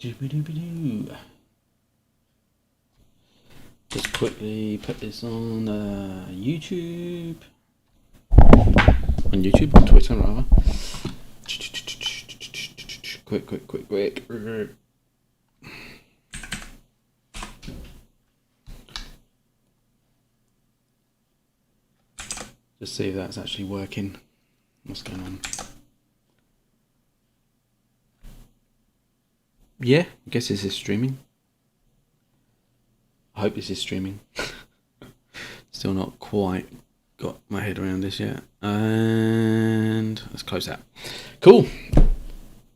Doobie-doobie-doo. Just quickly put this on YouTube. On YouTube, on Twitter rather. Quick. Just see if that's actually working. What's going on? Yeah, I guess this is streaming. I hope this is streaming. Still not quite got my head around this yet. And let's close that. Cool.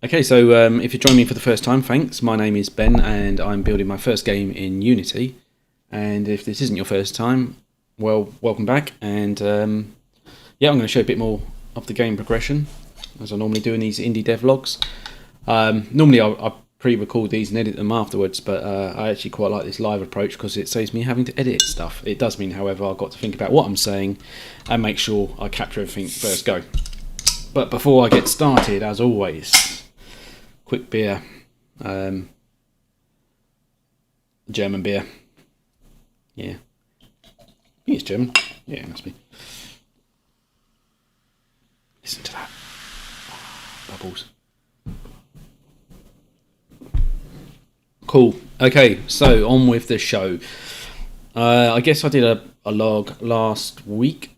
Okay, so if you're joining me for the first time, thanks. My name is Ben and I'm building my first game in Unity. And if this isn't your first time, well, welcome back. And yeah, I'm going to show a bit more of the game progression as I normally do in these indie devlogs. Normally I pre-record these and edit them afterwards, but I actually quite like this live approach because it saves me having to edit stuff. It does mean, however, I've got to think about what I'm saying and make sure I capture everything first go. But before I get started, as always, quick beer, German beer. Yeah, I think it's German. Yeah, it must be. Listen to that. Bubbles. Cool. Okay, so on with the show. I guess I did a log last week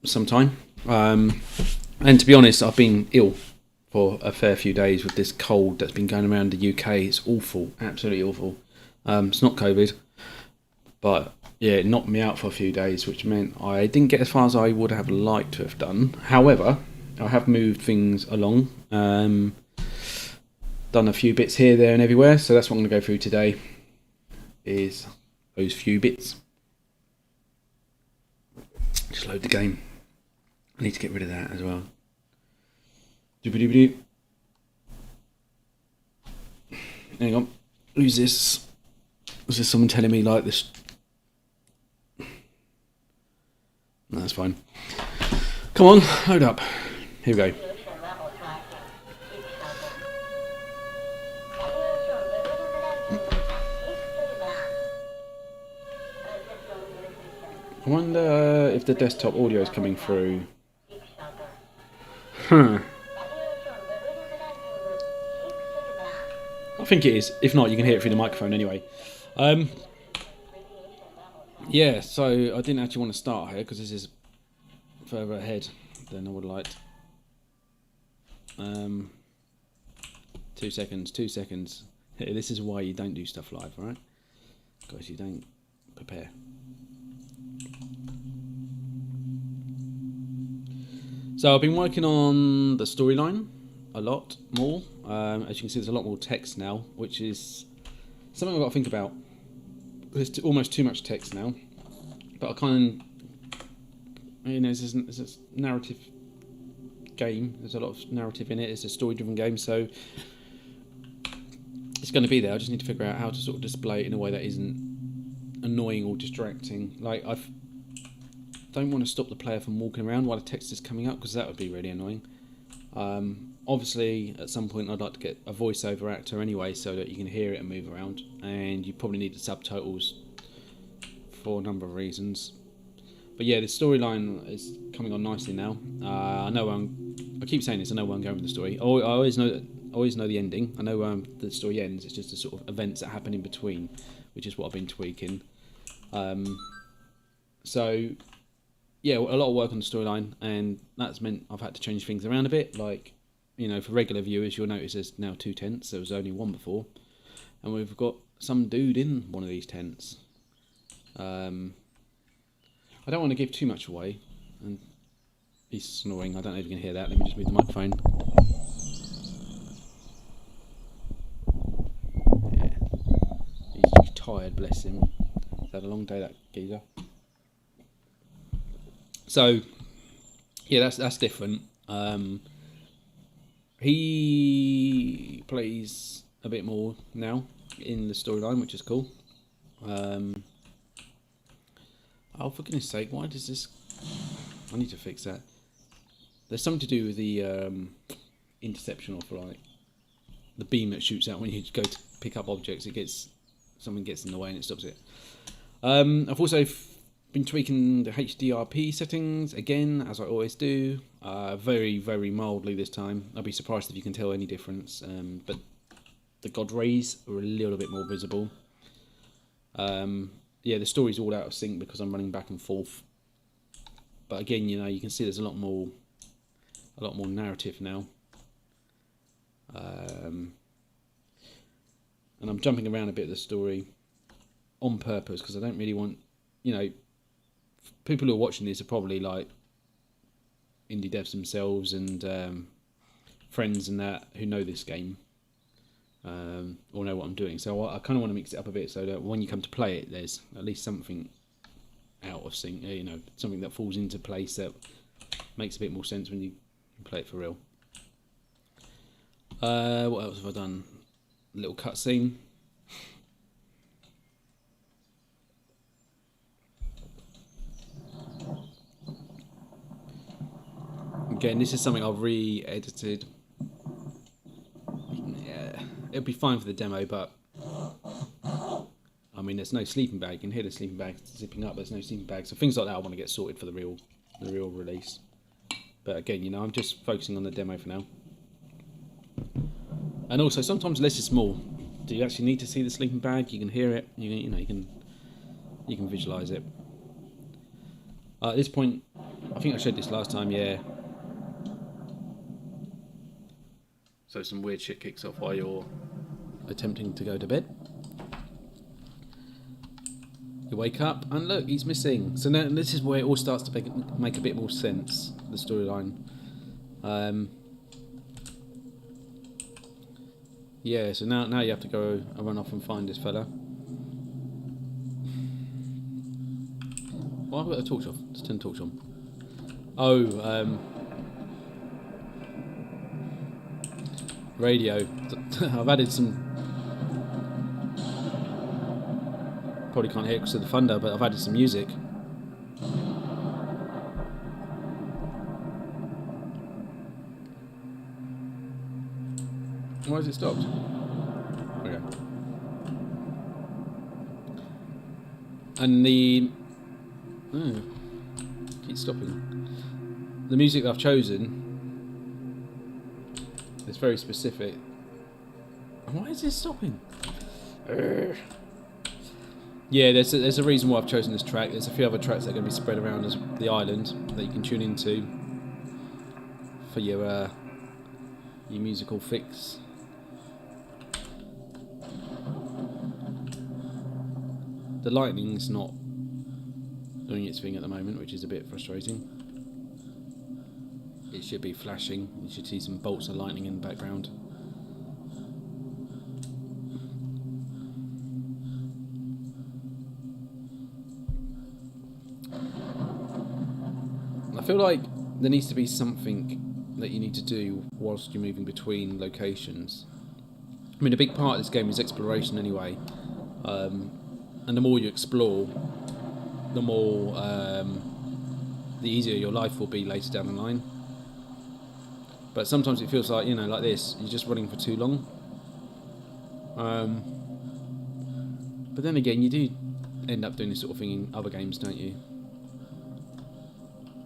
sometime. And to be honest, I've been ill for a fair few days with this cold that's been going around the UK. It's awful. Absolutely awful. It's not COVID. But yeah, it knocked me out for a few days, which meant I didn't get as far as I would have liked to have done. However, I have moved things along. Done a few bits here, there and everywhere, so that's what I'm going to go through today, is those few bits. Just load the game. I need to get rid of that as well. Doobie-doobie-doo. Hang on. Who's this? Was there someone telling me like this? No, that's fine. Come on, load up. Here we go. I wonder if the desktop audio is coming through. I think it is. If not, you can hear it through the microphone anyway. Yeah, so I didn't actually want to start here because this is further ahead than I would like. 2 seconds. This is why you don't do stuff live, alright? Because you don't prepare. So I've been working on the storyline a lot more. As you can see, there's a lot more text now, which is something I've got to think about. There's almost too much text now, but I kind of, you know, it's a narrative game. There's a lot of narrative in it. It's a story-driven game, so it's going to be there. I just need to figure out how to sort of display it in a way that isn't annoying or distracting. Like don't want to stop the player from walking around while the text is coming up, because that would be really annoying. Obviously, at some point I'd like to get a voiceover actor anyway, so that you can hear it and move around, and you probably need the subtitles for a number of reasons. But yeah, the storyline is coming on nicely now. I keep saying this, I know where I'm going with the story. I always know the ending. I know where the story ends. It's just the sort of events that happen in between, which is what I've been tweaking. So yeah, a lot of work on the storyline, and that's meant I've had to change things around a bit. Like, you know, for regular viewers, you'll notice there's now 2 tents. There was only one before, and we've got some dude in one of these tents. I don't want to give too much away, and he's snoring. I don't know if you can hear that. Let me just move the microphone. Yeah, he's tired, bless him. He's had a long day, that geezer. So, yeah, that's different. He plays a bit more now in the storyline, which is cool. Oh, for goodness sake, why does this... I need to fix that. There's something to do with the interception of, like, the beam that shoots out when you go to pick up objects. Something gets in the way and it stops it. I've also been tweaking the HDRP settings again, as I always do, very, very mildly this time. I'll be surprised if you can tell any difference, but the God rays are a little bit more visible. Yeah, the story's all out of sync because I'm running back and forth. But again, you know, you can see there's a lot more narrative now. And I'm jumping around a bit of the story on purpose because I don't really want, you know, people who are watching this are probably like indie devs themselves and friends and that who know this game or know what I'm doing. So I kind of want to mix it up a bit so that when you come to play it, there's at least something out of sync, you know, something that falls into place that makes a bit more sense when you play it for real. What else have I done? A little cutscene. Again, this is something I've re-edited. Yeah, it'll be fine for the demo, but I mean, there's no sleeping bag. You can hear the sleeping bag zipping up. There's no sleeping bag, so things like that I want to get sorted for the real release. But again, you know, I'm just focusing on the demo for now. And also, sometimes less is more. Do you actually need to see the sleeping bag? You can hear it. You know, you can visualize it. At this point, I think I showed this last time. Yeah. So some weird shit kicks off while you're attempting to go to bed. You wake up and look, he's missing. So now this is where it all starts to make a bit more sense. The storyline. Yeah, so now you have to go and run off and find this fella. Why have I got the torch off? Just turn the torch on. Oh, radio. I've added some. Probably can't hear it because of the thunder, but I've added some music. Why has it stopped? Okay. And keep stopping. The music that I've chosen is very specific. Why is this stopping? Yeah, there's a reason why I've chosen this track. There's a few other tracks that are going to be spread around the island that you can tune into for your musical fix. The lightning's not doing its thing at the moment, which is a bit frustrating. It should be flashing. You should see some bolts of lightning in the background. I feel like there needs to be something that you need to do whilst you're moving between locations. I mean, a big part of this game is exploration anyway. And the more you explore, the more, the easier your life will be later down the line. But sometimes it feels like, you know, like this, you're just running for too long. But then again, you do end up doing this sort of thing in other games, don't you?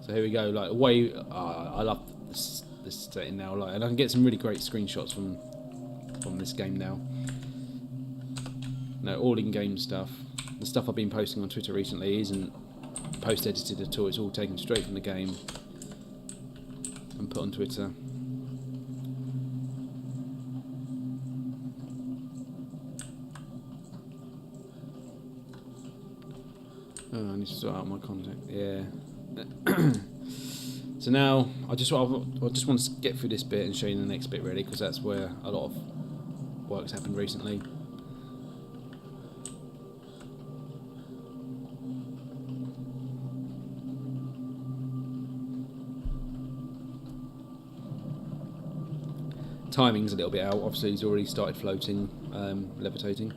So here we go, like away. I love this setting now, like, and I can get some really great screenshots from this game now. No, all in-game stuff. The stuff I've been posting on Twitter recently isn't post-edited at all. It's all taken straight from the game and put on Twitter. Oh, I need to sort out my contact. Yeah. So now I just want to get through this bit and show you the next bit, really, because that's where a lot of work's happened recently. Timing's a little bit out. Obviously, he's already started floating, levitating.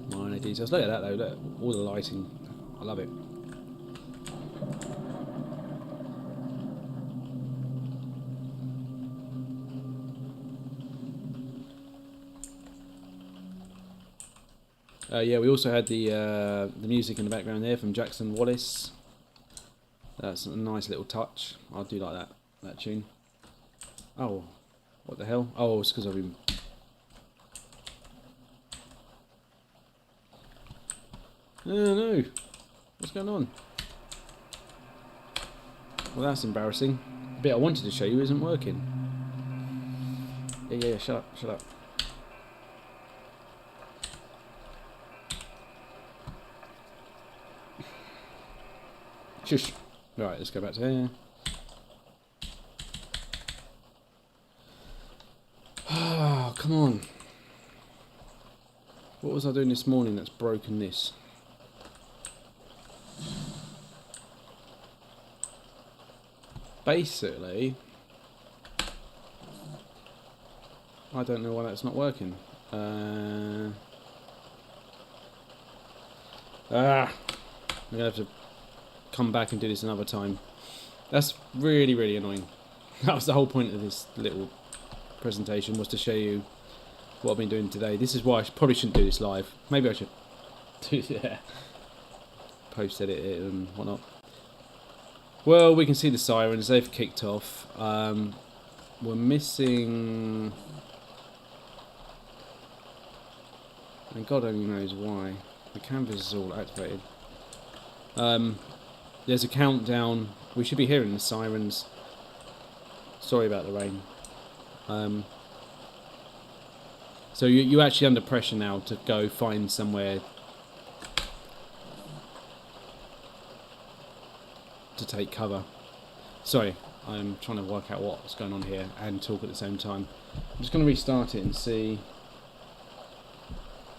Minor details. Look at that, though. Look, all the lighting. I love it. Yeah, we also had the music in the background there from Jackson Wallace. That's a nice little touch. I do like that tune. Oh, what the hell? Oh, it's because I've been... Oh no, what's going on? Well, that's embarrassing. The bit I wanted to show you isn't working. Yeah, shut up. Shush. Right, let's go back to here. Oh, come on. What was I doing this morning that's broken this? Basically, I don't know why that's not working. I'm gonna have to come back and do this another time. That's really, really annoying. That was the whole point of this little presentation, was to show you what I've been doing today. This is why I probably shouldn't do this live. Maybe I should do post edit it and whatnot. Well, we can see the sirens. They've kicked off. We're missing... and God only knows why. The canvas is all activated. There's a countdown. We should be hearing the sirens. Sorry about the rain. So you're actually under pressure now to go find somewhere to take cover. Sorry, I'm trying to work out what's going on here and talk at the same time. I'm just going to restart it and see.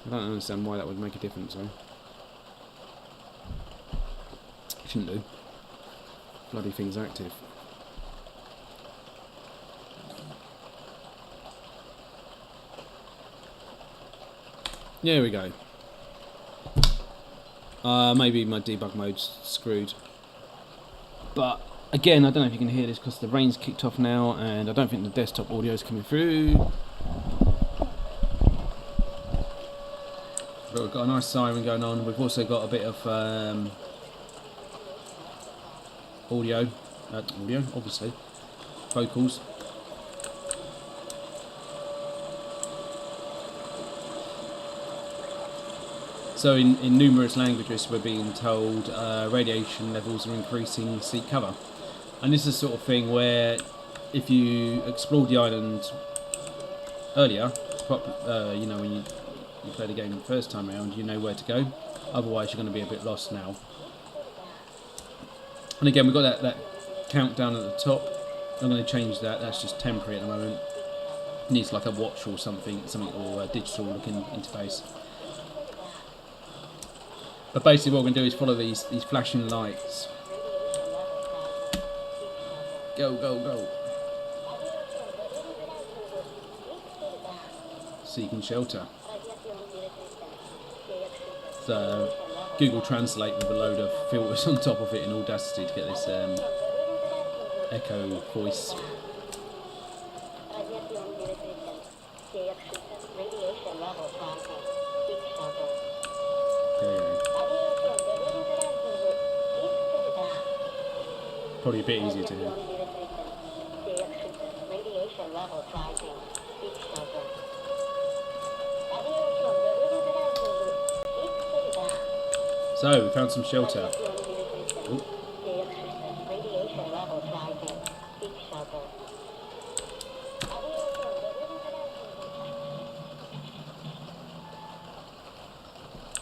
I don't understand why that would make a difference though. Shouldn't do. Bloody thing's active. There we go. Maybe my debug mode's screwed. But again, I don't know if you can hear this because the rain's kicked off now and I don't think the desktop audio is coming through. But we've got a nice siren going on. We've also got a bit of audio, obviously, vocals. So in numerous languages we're being told radiation levels are increasing, seek cover. And this is the sort of thing where if you explored the island earlier, you know, when you play the game the first time around, you know where to go. Otherwise you're going to be a bit lost now. And again, we've got that countdown at the top. I'm going to change that. That's just temporary at the moment. It needs like a watch or something or a digital looking interface. But basically what we're going to do is follow these flashing lights. Go, go, go. Seeking shelter. So Google Translate with a load of filters on top of it in Audacity to get this echo voice. Probably a bit easier to hear. So, we found some shelter. Ooh.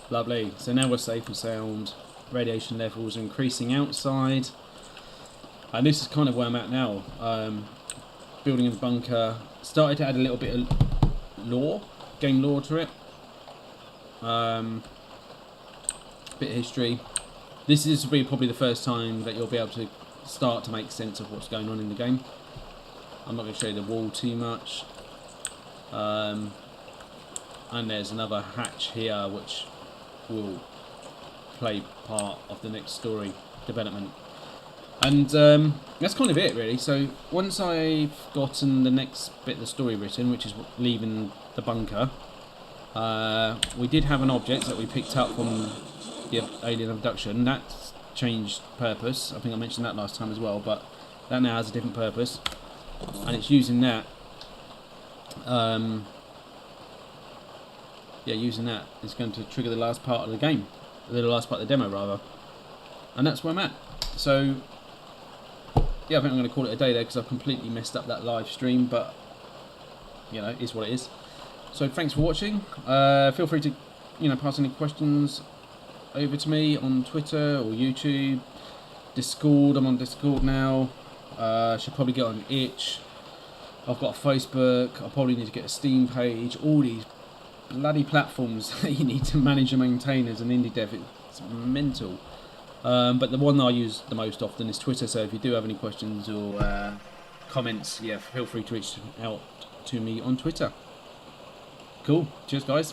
Lovely. So now we're safe and sound. Radiation levels are increasing outside. And this is kind of where I'm at now. Building a bunker. Started to add a little bit of lore, game lore to it. Bit of history. This is probably the first time that you'll be able to start to make sense of what's going on in the game. I'm not going to show you the wall too much. And there's another hatch here which will play part of the next story development. And that's kind of it really. So once I've gotten the next bit of the story written, which is leaving the bunker, We did have an object that we picked up from the alien abduction. That's changed purpose. I think I mentioned that last time as well, but that now has a different purpose, and it's using that. Yeah, using that is going to trigger the last part of the game, the last part of the demo rather, and that's where I'm at. So yeah, I think I'm going to call it a day there because I've completely messed up that live stream, but you know, it is what it is. So thanks for watching. Feel free to, you know, pass any questions over to me on Twitter or YouTube, Discord. I'm on Discord now. Should probably get on Itch. I've got a Facebook. I probably need to get a Steam page. All these bloody platforms that you need to manage and maintain as an indie dev. It's mental. But the one that I use the most often is Twitter. So if you do have any questions or comments, yeah, feel free to reach out to me on Twitter. Cool. Cheers, guys.